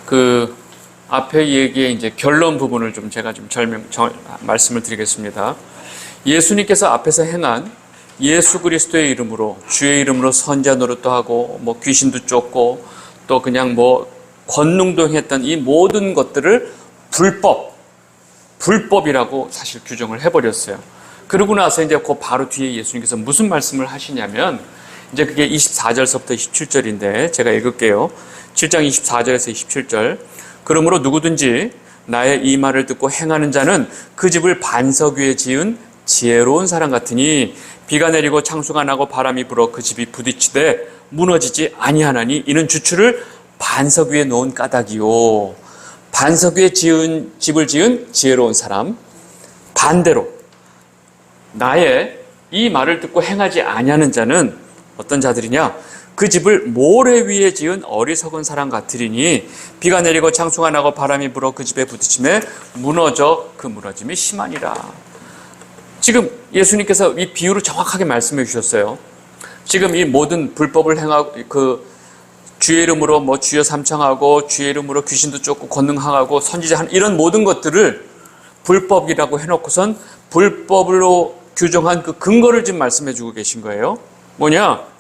그 앞에 얘기의 이제 결론 부분을 제가 말씀을 드리겠습니다. 예수님께서 앞에서 행한 예수 그리스도의 이름으로, 주의 이름으로 선자 노릇도 하고 뭐 귀신도 쫓고 또 그냥 뭐 권능도 했던 이 모든 것들을 불법이라고 사실 규정을 해버렸어요. 그러고 나서 이제 그 바로 뒤에 예수님께서 무슨 말씀을 하시냐면, 이제 그게 24절서부터 27절인데 제가 읽을게요. 7장 24절에서 27절. 그러므로 누구든지 나의 이 말을 듣고 행하는 자는 그 집을 반석 위에 지은 지혜로운 사람 같으니 비가 내리고 창수가 나고 바람이 불어 그 집이 부딪히되 무너지지 아니하나니 이는 주추를 반석 위에 놓은 까닭이요. 반석 위에 집을 지은 지혜로운 사람. 반대로 나의 이 말을 듣고 행하지 아니하는 자는 어떤 자들이냐? 그 집을 모래 위에 지은 어리석은 사람 같으리니 비가 내리고 창수가 나고 바람이 불어 그 집에 부딪히매 무너져 그 무너짐이 심하니라. 지금 예수님께서 이 비유를 정확하게 말씀해 주셨어요. 지금 이 모든 불법을 행하고 주의 이름으로 뭐 주여 삼창하고 주의 이름으로 귀신도 쫓고 권능하고 선지자 하는 이런 모든 것들을 불법이라고 해놓고선 불법으로 규정한 그 근거를 지금 말씀해 주고 계신 거예요. 뭐냐?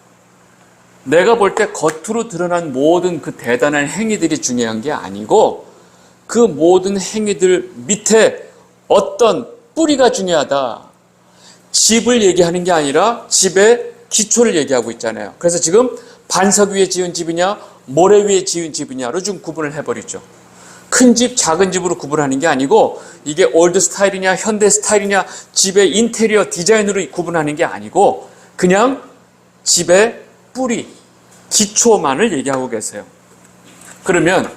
내가 볼 때 겉으로 드러난 모든 그 대단한 행위들이 중요한 게 아니고 그 모든 행위들 밑에 어떤 뿌리가 중요하다. 집을 얘기하는 게 아니라 집의 기초를 얘기하고 있잖아요. 그래서 지금 반석 위에 지은 집이냐 모래 위에 지은 집이냐로 좀 구분을 해버리죠. 큰 집, 작은 집으로 구분하는 게 아니고 이게 올드 스타일이냐 현대 스타일이냐 집의 인테리어 디자인으로 구분하는 게 아니고 그냥 집의 뿌리, 기초만을 얘기하고 계세요. 그러면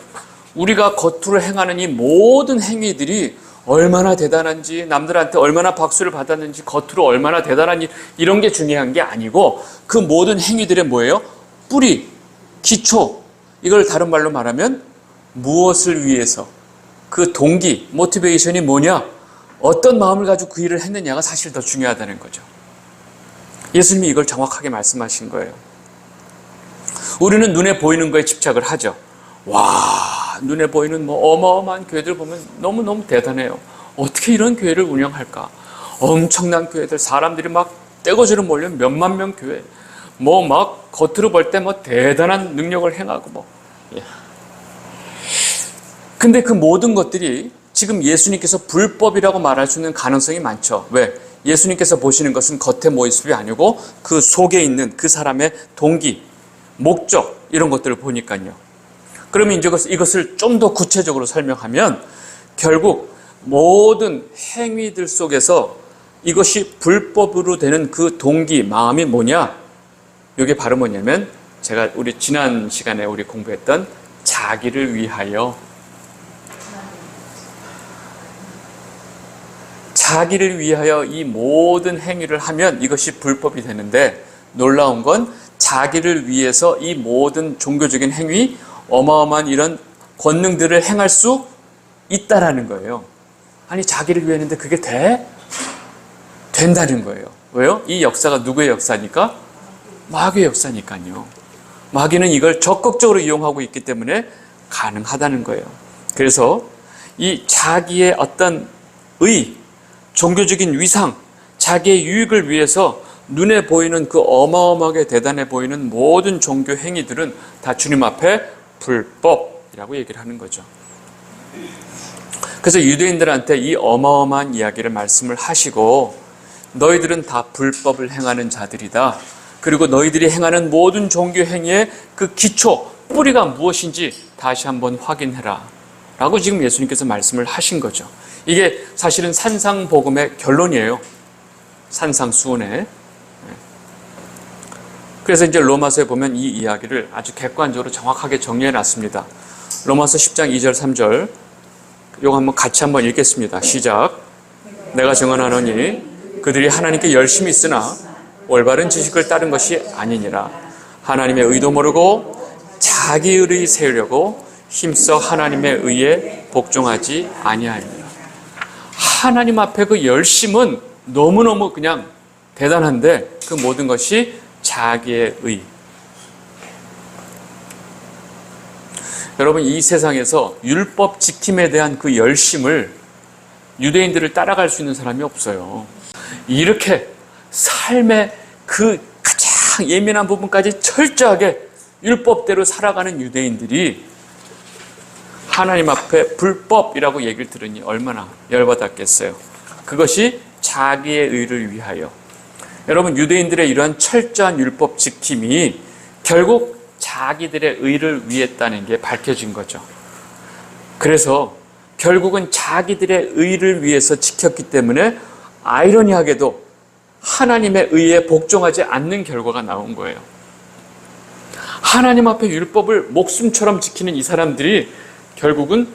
우리가 겉으로 행하는 이 모든 행위들이 얼마나 대단한지, 남들한테 얼마나 박수를 받았는지, 겉으로 얼마나 대단한지 이런 게 중요한 게 아니고 그 모든 행위들의 뭐예요? 뿌리, 기초. 이걸 다른 말로 말하면 무엇을 위해서, 그 동기, 모티베이션이 뭐냐? 어떤 마음을 가지고 그 일을 했느냐가 사실 더 중요하다는 거죠. 예수님이 이걸 정확하게 말씀하신 거예요. 우리는 눈에 보이는 거에 집착을 하죠. 와, 눈에 보이는 뭐 어마어마한 교회들 보면 너무너무 대단해요. 어떻게 이런 교회를 운영할까? 엄청난 교회들, 사람들이 막 떼거지로 몰려 몇만 명 교회. 뭐 막 겉으로 볼 때 뭐 대단한 능력을 행하고 뭐. 예. 근데 그 모든 것들이 지금 예수님께서 불법이라고 말할 수 있는 가능성이 많죠. 왜? 예수님께서 보시는 것은 겉의 모습이 아니고 그 속에 있는 그 사람의 동기, 목적 이런 것들을 보니까요. 그러면 이제 이것을 좀 더 구체적으로 설명하면 결국 모든 행위들 속에서 이것이 불법으로 되는 그 동기, 마음이 뭐냐? 이게 바로 뭐냐면 제가 우리 지난 시간에 우리 공부했던 자기를 위하여 이 모든 행위를 하면 이것이 불법이 되는데 놀라운 건 자기를 위해서 이 모든 종교적인 행위, 어마어마한 이런 권능들을 행할 수 있다라는 거예요. 아니 자기를 위해 했는데 그게 된다는 거예요. 왜요? 이 역사가 누구의 역사니까? 마귀의 역사니까요. 마귀는 이걸 적극적으로 이용하고 있기 때문에 가능하다는 거예요. 그래서 이 자기의 어떤 종교적인 위상, 자기의 유익을 위해서 눈에 보이는 그 어마어마하게 대단해 보이는 모든 종교 행위들은 다 주님 앞에 불법이라고 얘기를 하는 거죠. 그래서 유대인들한테 이 어마어마한 이야기를 말씀을 하시고 너희들은 다 불법을 행하는 자들이다. 그리고 너희들이 행하는 모든 종교 행위의 그 기초, 뿌리가 무엇인지 다시 한번 확인해라. 라고 지금 예수님께서 말씀을 하신 거죠. 이게 사실은 산상복음의 결론이에요. 산상수훈의. 그래서 이제 로마서에 보면 이 이야기를 아주 객관적으로 정확하게 정리해 놨습니다. 로마서 10장 2절 3절 이거 한번 같이 한번 읽겠습니다. 시작. 내가 증언하노니 그들이 하나님께 열심히 있으나 올바른 지식을 따른 것이 아니니라. 하나님의 의도 모르고 자기 의를 세우려고 힘써 하나님의 의에 복종하지 아니하니라. 하나님 앞에 그 열심은 너무너무 그냥 대단한데 그 모든 것이 자기의 의. 여러분, 이 세상에서 율법 지킴에 대한 그 열심을 유대인들을 따라갈 수 있는 사람이 없어요. 이렇게 삶의 그 가장 예민한 부분까지 철저하게 율법대로 살아가는 유대인들이 하나님 앞에 불법이라고 얘기를 들으니 얼마나 열받았겠어요. 그것이 자기의 의를 위하여. 여러분, 유대인들의 이러한 철저한 율법 지킴이 결국 자기들의 의를 위했다는 게 밝혀진 거죠. 그래서 결국은 자기들의 의를 위해서 지켰기 때문에 아이러니하게도 하나님의 의에 복종하지 않는 결과가 나온 거예요. 하나님 앞에 율법을 목숨처럼 지키는 이 사람들이 결국은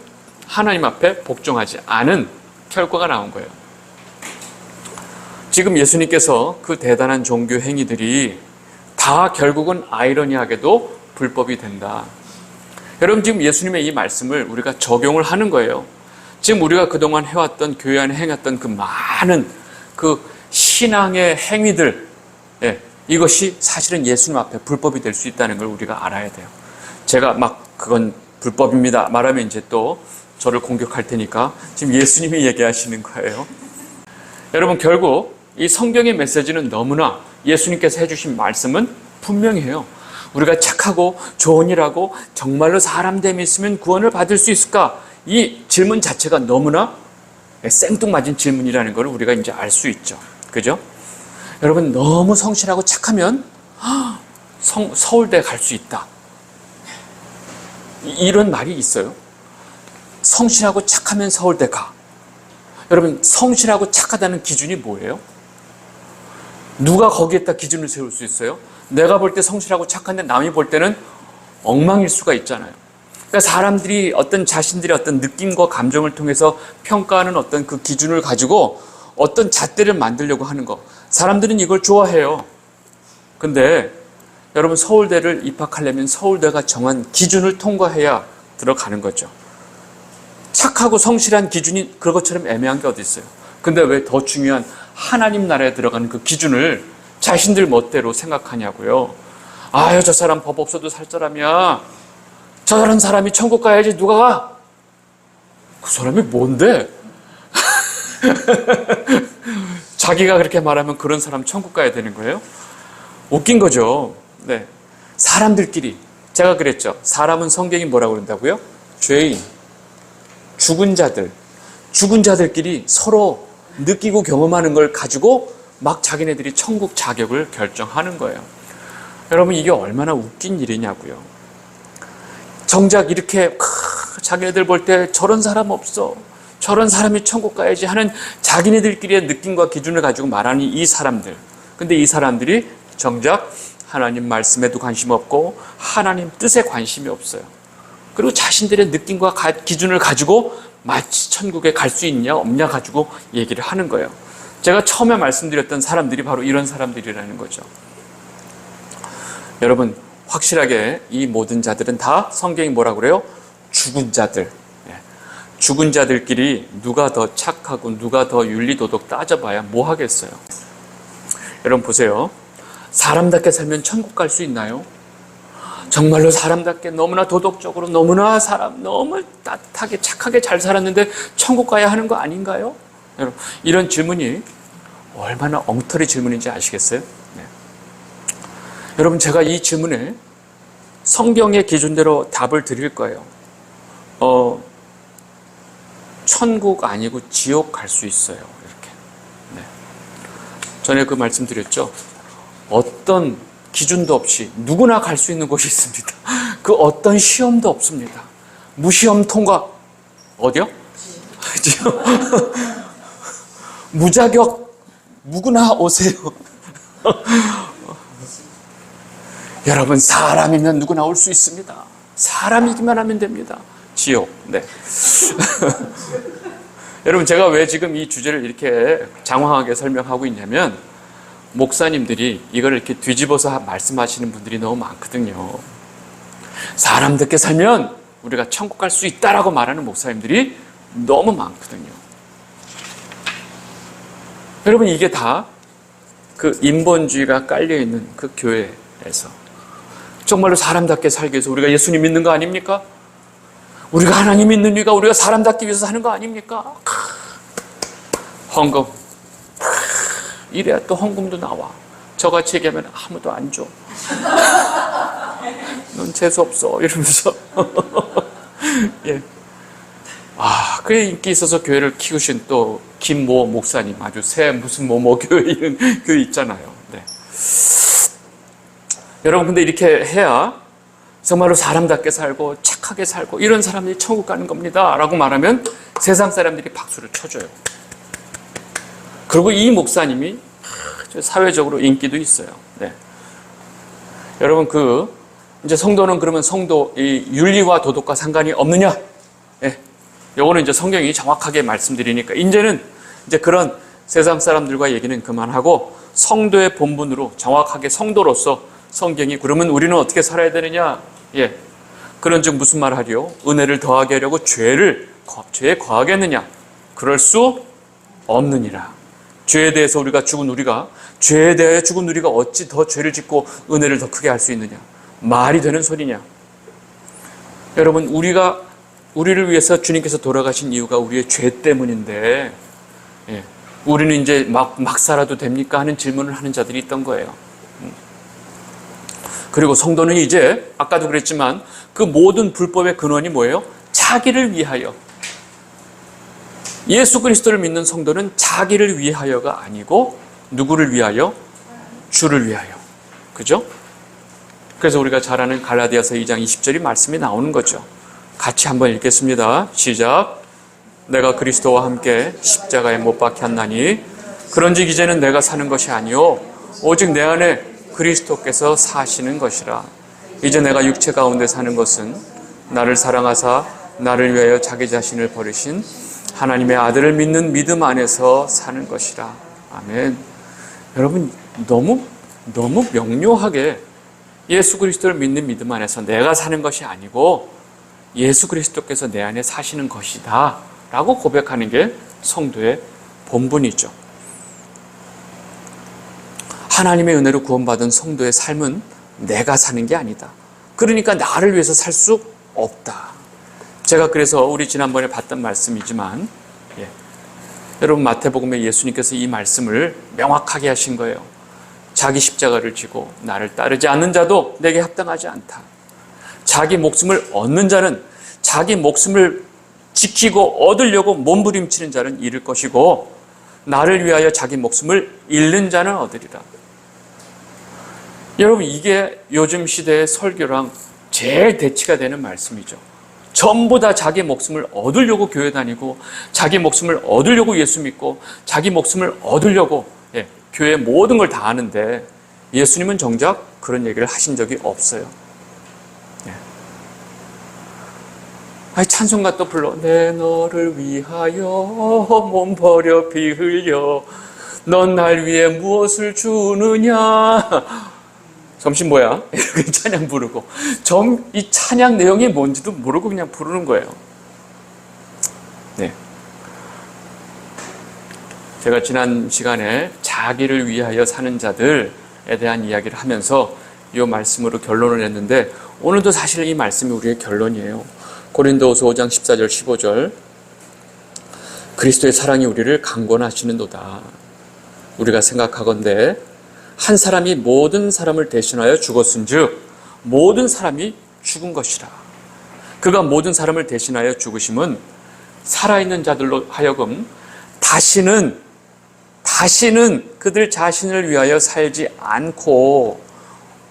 하나님 앞에 복종하지 않은 결과가 나온 거예요. 지금 예수님께서 그 대단한 종교 행위들이 다 결국은 아이러니하게도 불법이 된다. 여러분, 지금 예수님의 이 말씀을 우리가 적용을 하는 거예요. 지금 우리가 그동안 해왔던, 교회 안에 행했던 그 많은 그 신앙의 행위들, 이것이 사실은 예수님 앞에 불법이 될 수 있다는 걸 우리가 알아야 돼요. 제가 막 그건 불법입니다 말하면 이제 또 저를 공격할 테니까 지금 예수님이 얘기하시는 거예요. 여러분, 결국 이 성경의 메시지는 너무나 예수님께서 해주신 말씀은 분명해요. 우리가 착하고 좋은 일하고 정말로 사람 됨이 있으면 구원을 받을 수 있을까? 이 질문 자체가 너무나 생뚱맞은 질문이라는 걸 우리가 이제 알 수 있죠. 그죠? 여러분, 너무 성실하고 착하면 서울대 갈 수 있다. 이런 말이 있어요. 성실하고 착하면 서울대 가. 여러분, 성실하고 착하다는 기준이 뭐예요? 누가 거기에다 기준을 세울 수 있어요? 내가 볼 때 성실하고 착한데 남이 볼 때는 엉망일 수가 있잖아요. 그러니까 사람들이 어떤 자신들의 어떤 느낌과 감정을 통해서 평가하는 어떤 그 기준을 가지고 어떤 잣대를 만들려고 하는 거. 사람들은 이걸 좋아해요. 근데 여러분, 서울대를 입학하려면 서울대가 정한 기준을 통과해야 들어가는 거죠. 착하고 성실한 기준이 그것처럼 애매한 게 어디 있어요. 근데 왜 더 중요한 하나님 나라에 들어가는 그 기준을 자신들 멋대로 생각하냐고요. 아유, 저 사람 법 없어도 살 사람이야. 저런 사람이 천국 가야지 누가 가? 그 사람이 뭔데? 자기가 그렇게 말하면 그런 사람 천국 가야 되는 거예요? 웃긴 거죠. 네. 사람들끼리, 제가 그랬죠. 사람은 성경이 뭐라고 그런다고요? 죄인, 죽은 자들끼리 서로 느끼고 경험하는 걸 가지고 막 자기네들이 천국 자격을 결정하는 거예요. 여러분, 이게 얼마나 웃긴 일이냐고요. 정작 이렇게 자기네들 볼 때 저런 사람 없어, 저런 사람이 천국 가야지 하는 자기네들끼리의 느낌과 기준을 가지고 말하는 이 사람들. 근데 이 사람들이 정작 하나님 말씀에도 관심 없고 하나님 뜻에 관심이 없어요. 그리고 자신들의 느낌과 기준을 가지고 마치 천국에 갈 수 있냐 없냐 가지고 얘기를 하는 거예요. 제가 처음에 말씀드렸던 사람들이 바로 이런 사람들이라는 거죠. 여러분, 확실하게 이 모든 자들은 다 성경이 뭐라고 그래요? 죽은 자들. 죽은 자들끼리 누가 더 착하고 누가 더 윤리도덕 따져봐야 뭐 하겠어요. 여러분 보세요. 사람답게 살면 천국 갈 수 있나요? 정말로 사람답게 너무나 도덕적으로 너무나 너무 따뜻하게 착하게 잘 살았는데 천국 가야 하는 거 아닌가요? 여러분, 이런 질문이 얼마나 엉터리 질문인지 아시겠어요? 네. 여러분, 제가 이 질문에 성경의 기준대로 답을 드릴 거예요. 천국 아니고 지옥 갈 수 있어요. 이렇게. 네. 전에 그 말씀 드렸죠. 어떤 기준도 없이 누구나 갈 수 있는 곳이 있습니다. 그 어떤 시험도 없습니다. 무시험 통과. 어디요? 지옥. 무자격 누구나 오세요. 여러분, 사람이면 누구나 올 수 있습니다. 사람이기만 하면 됩니다. 지옥. 네. 여러분, 제가 왜 지금 이 주제를 이렇게 장황하게 설명하고 있냐면 목사님들이 이걸 이렇게 뒤집어서 말씀하시는 분들이 너무 많거든요. 사람답게 살면 우리가 천국 갈 수 있다라고 말하는 목사님들이 너무 많거든요. 여러분, 이게 다 그 인본주의가 깔려있는 그 교회에서 정말로 사람답게 살기 위해서 우리가 예수님 믿는 거 아닙니까? 우리가 하나님 믿는 이유가 우리가 사람답기 위해서 사는 거 아닙니까? 헌금. 이래야 또 헌금도 나와. 저같이 얘기하면 아무도 안 줘. 넌 재수없어. 이러면서. 예. 그 인기 있어서 교회를 키우신 또 김모 목사님, 아주 새 무슨 뭐뭐 교회 이런 교회 있잖아요. 네. 여러분, 근데 이렇게 해야 정말로 사람답게 살고 착하게 살고 이런 사람들이 천국 가는 겁니다 라고 말하면 세상 사람들이 박수를 쳐줘요. 그리고 이 목사님이 사회적으로 인기도 있어요. 네. 여러분, 이제 성도는 그러면 이 윤리와 도덕과 상관이 없느냐? 예. 요거는 이제 성경이 정확하게 말씀드리니까 이제는 이제 그런 세상 사람들과 얘기는 그만하고 성도의 본분으로 정확하게 성도로서 성경이 그러면 우리는 어떻게 살아야 되느냐? 예. 그런즉 무슨 말 하리요? 은혜를 더하게 하려고 죄에 거하겠느냐? 그럴 수 없느니라. 죄에 대해서 죄에 대하여 죽은 우리가 어찌 더 죄를 짓고 은혜를 더 크게 할 수 있느냐? 말이 되는 소리냐? 여러분, 우리를 위해서 주님께서 돌아가신 이유가 우리의 죄 때문인데, 예. 우리는 이제 막 살아도 됩니까? 하는 질문을 하는 자들이 있던 거예요. 그리고 성도는 이제 아까도 그랬지만 그 모든 불법의 근원이 뭐예요? 자기를 위하여. 예수 그리스도를 믿는 성도는 자기를 위하여가 아니고 누구를 위하여? 주를 위하여. 그죠? 그래서 우리가 잘 아는 갈라디아서 2장 20절이 말씀이 나오는 거죠. 같이 한번 읽겠습니다. 시작. 내가 그리스도와 함께 십자가에 못 박혔나니 그런즉 이제는 내가 사는 것이 아니요 오직 내 안에 그리스도께서 사시는 것이라. 이제 내가 육체 가운데 사는 것은 나를 사랑하사 나를 위하여 자기 자신을 버리신 하나님의 아들을 믿는 믿음 안에서 사는 것이라. 아멘. 여러분, 너무 명료하게 예수 그리스도를 믿는 믿음 안에서 내가 사는 것이 아니고 예수 그리스도께서 내 안에 사시는 것이다 라고 고백하는 게 성도의 본분이죠. 하나님의 은혜로 구원받은 성도의 삶은 내가 사는 게 아니다. 그러니까 나를 위해서 살 수 없다. 제가 그래서 우리 지난번에 봤던 말씀이지만, 예. 여러분, 마태복음에 예수님께서 이 말씀을 명확하게 하신 거예요. 자기 십자가를 지고 나를 따르지 않는 자도 내게 합당하지 않다. 자기 목숨을 얻는 자는 자기 목숨을 지키고 얻으려고 몸부림치는 자는 잃을 것이고 나를 위하여 자기 목숨을 잃는 자는 얻으리라. 여러분, 이게 요즘 시대의 설교랑 제일 대치가 되는 말씀이죠. 전부 다 자기 목숨을 얻으려고 교회 다니고 자기 목숨을 얻으려고 예수 믿고 자기 목숨을 얻으려고 교회 모든 걸 다 하는데 예수님은 정작 그런 얘기를 하신 적이 없어요. 찬송가 또 불러. 내 너를 위하여 몸 버려 피 흘려 넌 날 위해 무엇을 주느냐. 점심 뭐야? 이렇게 찬양 부르고 이 찬양 내용이 뭔지도 모르고 그냥 부르는 거예요. 네. 제가 지난 시간에 자기를 위하여 사는 자들에 대한 이야기를 하면서 이 말씀으로 결론을 냈는데 오늘도 사실 이 말씀이 우리의 결론이에요. 고린도후서 5장 14절 15절 그리스도의 사랑이 우리를 강권하시는도다. 우리가 생각하건대 한 사람이 모든 사람을 대신하여 죽었은즉 모든 사람이 죽은 것이라. 그가 모든 사람을 대신하여 죽으심은 살아있는 자들로 하여금 다시는 그들 자신을 위하여 살지 않고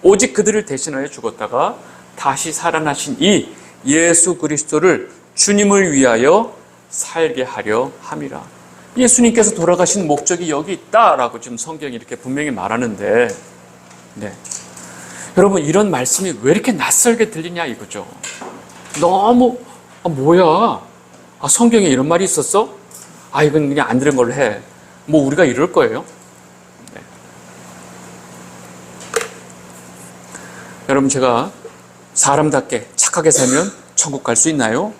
오직 그들을 대신하여 죽었다가 다시 살아나신 이 예수 그리스도를 주님을 위하여 살게 하려 함이라. 예수님께서 돌아가신 목적이 여기 있다라고 지금 성경이 이렇게 분명히 말하는데, 네. 여러분, 이런 말씀이 왜 이렇게 낯설게 들리냐 이거죠. 너무 뭐야? 성경에 이런 말이 있었어? 이건 그냥 안 들은 걸로 해. 뭐 우리가 이럴 거예요. 네. 여러분, 제가 사람답게 착하게 살면 천국 갈 수 있나요?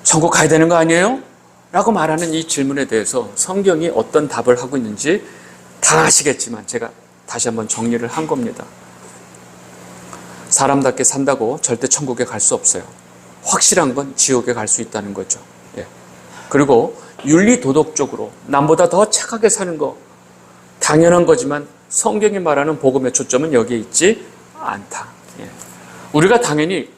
천국 가야 되는 거 아니에요? 라고 말하는 이 질문에 대해서 성경이 어떤 답을 하고 있는지 다 아시겠지만 제가 다시 한번 정리를 한 겁니다. 사람답게 산다고 절대 천국에 갈 수 없어요. 확실한 건 지옥에 갈 수 있다는 거죠. 예. 그리고 윤리 도덕적으로 남보다 더 착하게 사는 거 당연한 거지만 성경이 말하는 복음의 초점은 여기에 있지 않다. 예. 우리가 당연히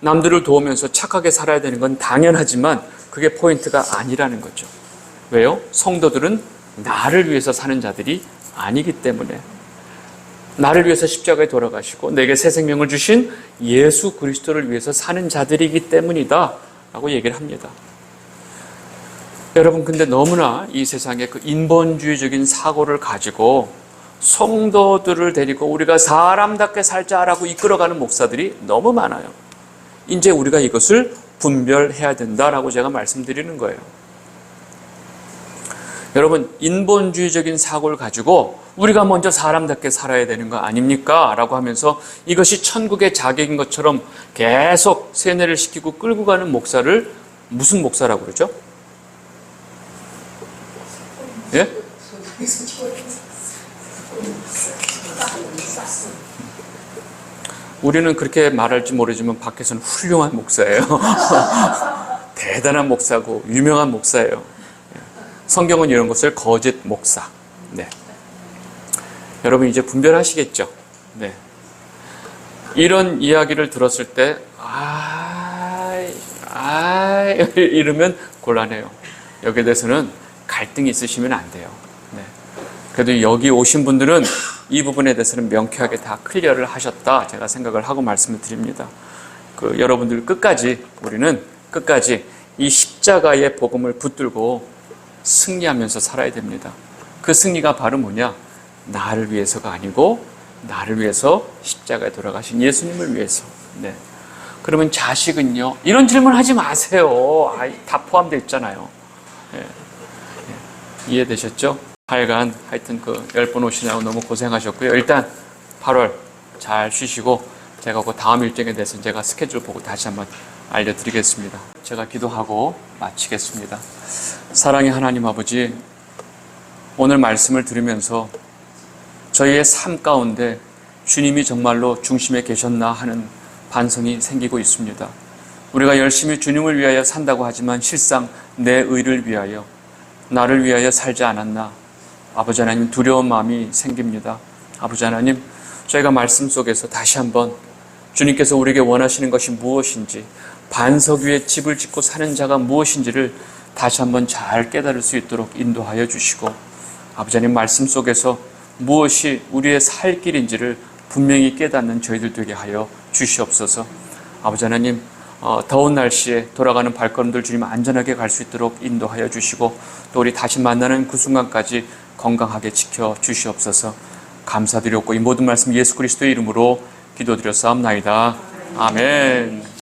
남들을 도우면서 착하게 살아야 되는 건 당연하지만 그게 포인트가 아니라는 거죠. 왜요? 성도들은 나를 위해서 사는 자들이 아니기 때문에 나를 위해서 십자가에 돌아가시고 내게 새 생명을 주신 예수 그리스도를 위해서 사는 자들이기 때문이다 라고 얘기를 합니다. 여러분, 근데 너무나 이 세상에 그 인본주의적인 사고를 가지고 성도들을 데리고 우리가 사람답게 살자라고 이끌어가는 목사들이 너무 많아요. 이제 우리가 이것을 분별해야 된다라고 제가 말씀드리는 거예요. 여러분, 인본주의적인 사고를 가지고 우리가 먼저 사람답게 살아야 되는 거 아닙니까? 라고 하면서 이것이 천국의 자격인 것처럼 계속 세뇌를 시키고 끌고 가는 목사를 무슨 목사라고 그러죠? 예? 우리는 그렇게 말할지 모르지만 밖에서는 훌륭한 목사예요. 대단한 목사고 유명한 목사예요. 성경은 이런 것을 거짓 목사. 네. 여러분 이제 분별하시겠죠? 네. 이런 이야기를 들었을 때 이러면 곤란해요. 여기에 대해서는 갈등이 있으시면 안 돼요. 네. 그래도 여기 오신 분들은 이 부분에 대해서는 명쾌하게 다 클리어를 하셨다 제가 생각을 하고 말씀을 드립니다. 여러분들 우리는 끝까지 이 십자가의 복음을 붙들고 승리하면서 살아야 됩니다. 그 승리가 바로 뭐냐? 나를 위해서가 아니고 나를 위해서 십자가에 돌아가신 예수님을 위해서. 네. 그러면 자식은요? 이런 질문 하지 마세요. 다 포함되어 있잖아요. 네. 네. 이해되셨죠? 하여간 하여튼 10분 오시냐고 너무 고생하셨고요. 일단 8월 잘 쉬시고 제가 그 다음 일정에 대해서 제가 스케줄 보고 다시 한번 알려드리겠습니다. 제가 기도하고 마치겠습니다. 사랑의 하나님 아버지, 오늘 말씀을 들으면서 저희의 삶 가운데 주님이 정말로 중심에 계셨나 하는 반성이 생기고 있습니다. 우리가 열심히 주님을 위하여 산다고 하지만 실상 내 의를 위하여 나를 위하여 살지 않았나. 아버지 하나님, 두려운 마음이 생깁니다. 아버지 하나님, 저희가 말씀 속에서 다시 한번 주님께서 우리에게 원하시는 것이 무엇인지, 반석 위에 집을 짓고 사는 자가 무엇인지를 다시 한번 잘 깨달을 수 있도록 인도하여 주시고, 아버지 하나님 말씀 속에서 무엇이 우리의 살 길인지를 분명히 깨닫는 저희들 되게 하여 주시옵소서. 아버지 하나님, 더운 날씨에 돌아가는 발걸음들 주님 안전하게 갈 수 있도록 인도하여 주시고, 또 우리 다시 만나는 그 순간까지 건강하게 지켜 주시옵소서. 감사드렸고 이 모든 말씀 예수 그리스도의 이름으로 기도드렸사옵나이다. 아멘.